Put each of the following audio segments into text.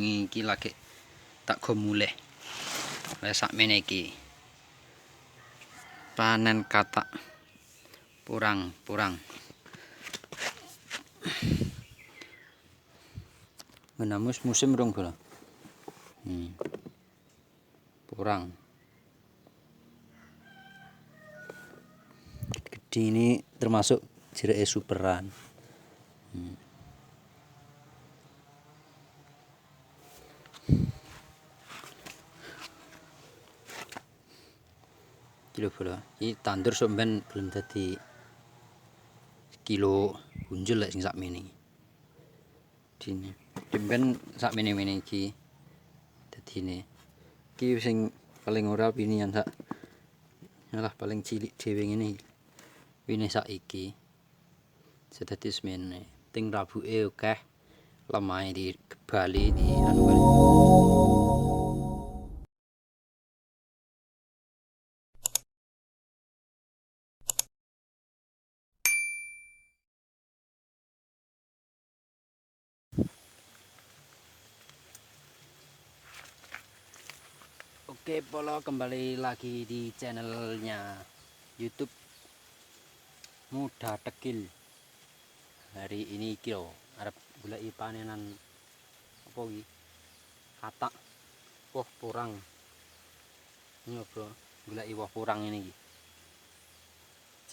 Iki lagi tak go mulih. Lah sakmene iki. Panen katak purang. Menamus musim rong bola. Purang. Gede ini termasuk jereke superan. Kilo bola. Iki tandur sampean belum dadi kilo bunjul lek sing sakmene. Dine. Sampean sakmene-mene iki dadine. Iki sing paling ora pinian sak. Yalah paling cilik dhewe ngene iki. Wine saiki. Sedadi semene. Ting rabuke akeh. Lemahe di kebali di anu kali. Oke, Polo kembali lagi di channelnya YouTube Muda Tekil. Hari ini kilo arep goleki panenan apa iki? Katak. Woh purang. Ini bro, goleki woh purang ini iki.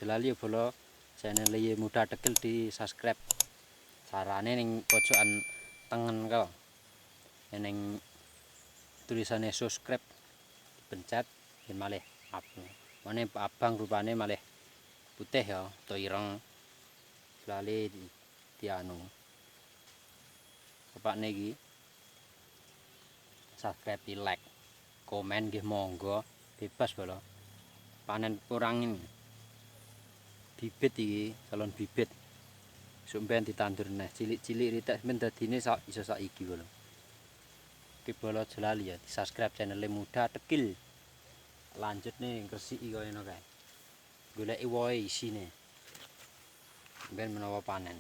Jelali Polo channel Muda Tekil di subscribe. Carane ning pojokan tengen kau. Ning tulisannya subscribe pencet yen malih mane abang rupane malih putih ya atau ireng lali di anu kepakne iki subscribe di like komen nggih monggo bebas bolo panen purang ini bibit iki calon bibit sampeyan ditandur neh cilik-cilik ritek men dadine iso saiki bolo iki bolo jelali ya di subscribe channel Muda Tekil. Lanjut nih ngresiki koyo ngono kae. Goleki wohe isine. Ben menawa panen.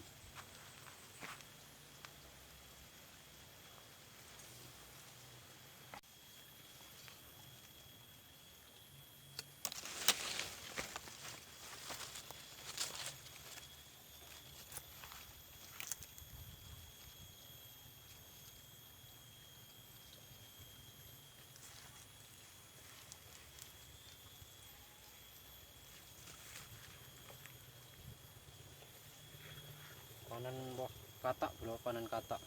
Panen woh katak bro, panen katak.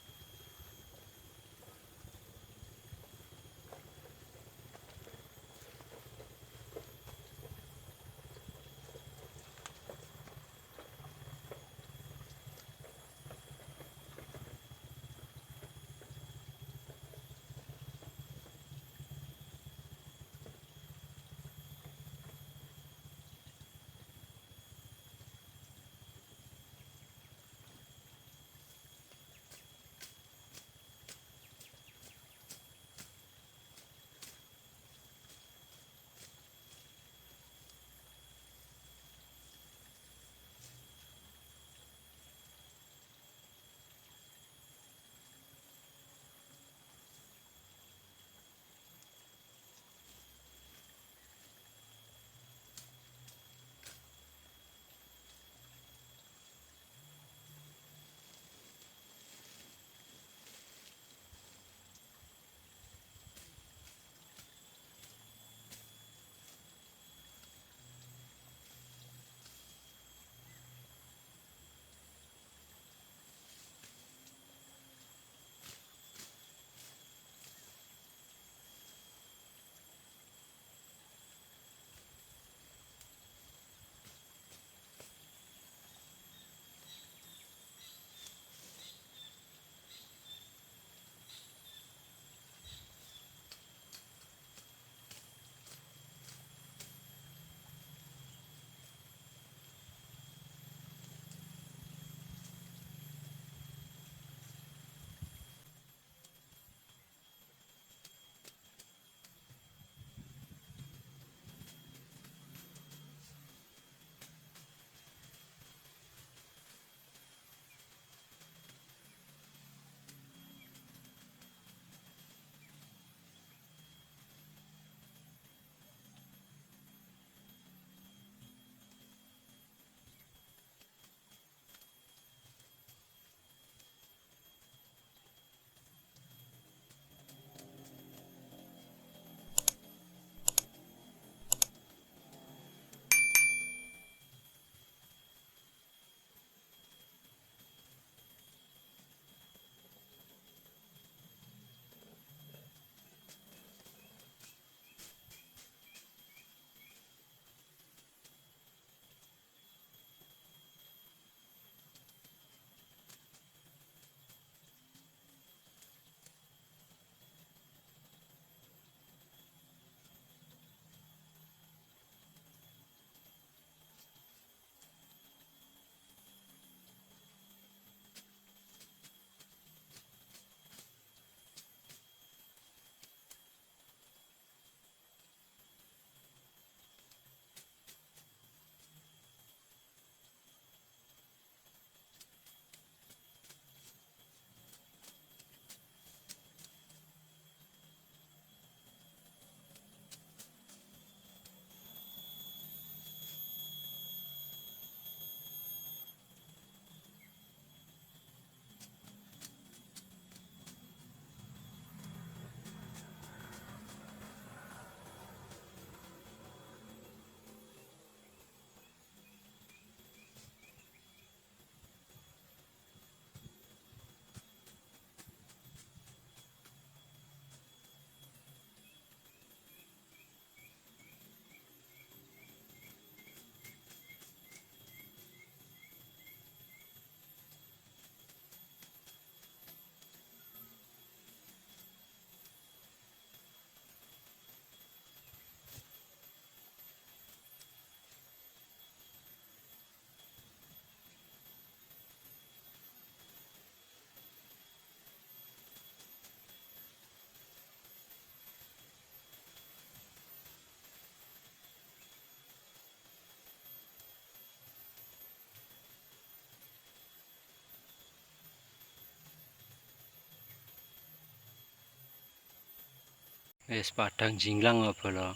Wis padang jinglang apa lho.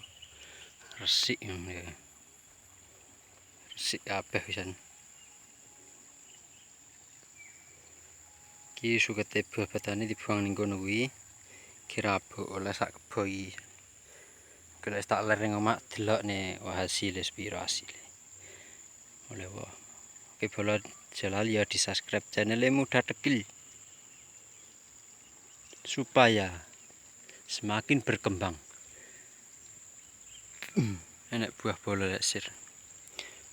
Resik ya. Resik kabeh pisan. Ki sukete babatane dibuang ning kono kuwi. Kirabuk oleh sak kebo iki. Kena tak ler ning omah delok ne hasil piro hasil. Oleh wae. Oke bolo jalali ya di subscribe channelnya Muda Tegil supaya semakin berkembang. Enak buah bolo lesir,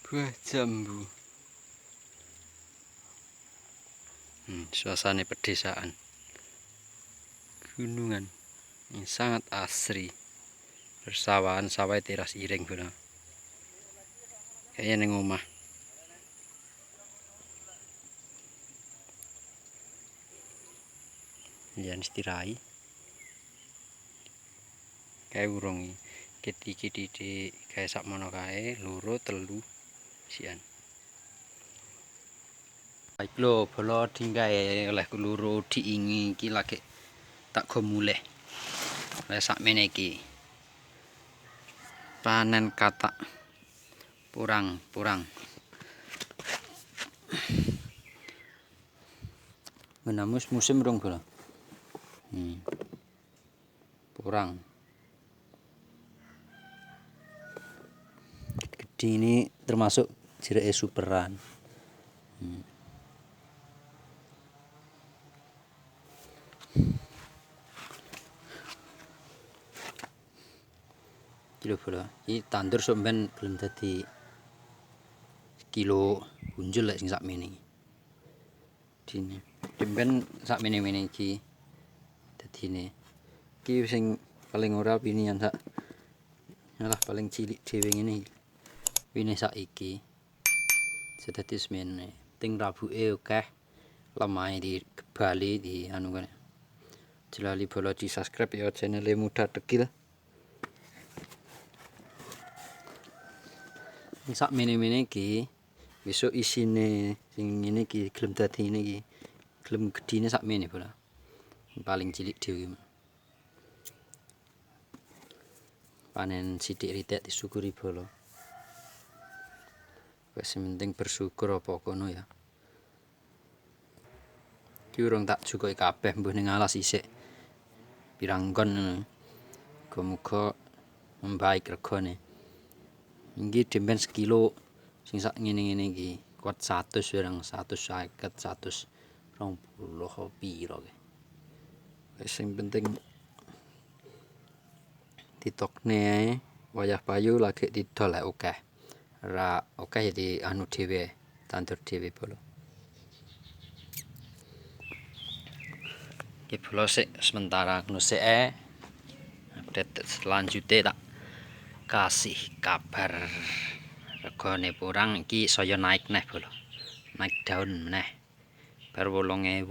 buah jambu. Suasana pedesaan, gunungan yang sangat asri, persawahan sawah teras iring bolo. Kayaknya neng omah. Lian istirai. Kayak urung kiti-kiti kayak sak mono kae loro telu sian. Baik lo bolo tinggae oleh loro diingi iki lagi tak go mulih. Oleh sakmene iki. Panen katak purang. Menamus musim rong bolo. Purang. Gede ini termasuk jereke superan. Kilo bolo. Iki tandur sok ben belum dadi kilo punjul lek sing sakmene. Dine. Ben sakmene-mene iki dadine. Iki sing paling ora pinian sak. Yalah paling cilik dhewe ngene. Wine saiki. Sedadi semene. Ting rabuke akeh. Lemahe di kebali di anu kan. Jelali bolo di subscribe ya channelnya Muda Tegil. Sak mene-mene iki besok isine sing ngene iki gelem dadi ngene iki. Gelem gedine sak mene bolo. Paling cilik dhewe. Panen sithik ritik disyukuri bolo. Wis penting bersyukur apa kono ya. Ki urung tak jukoki kabeh mbuh ning alas isik. Pirang kon muga-muga membaik regane. Iki demben sekilo sing sak ngene-ngene iki. Kuat 100 barang 150 120 piro ki. Wis sing penting ditokne ae wayah payu lagi didol ae akeh. Ra akeh ya di anu dhewe tandur dhewe bolo. Iki bolo sik sementara ngono sik update selanjutnya tak kasih kabar regane purang iki saya naik neh bolo. Naik daun meneh. Bar 8.000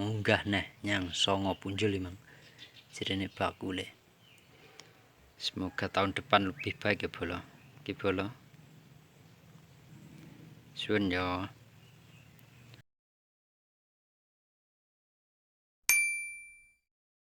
munggah neh nyang 9 punjul memang. Jirene bakule. Semoga tahun depan lebih baik ya bolo. Iki bolo. Suwun ya.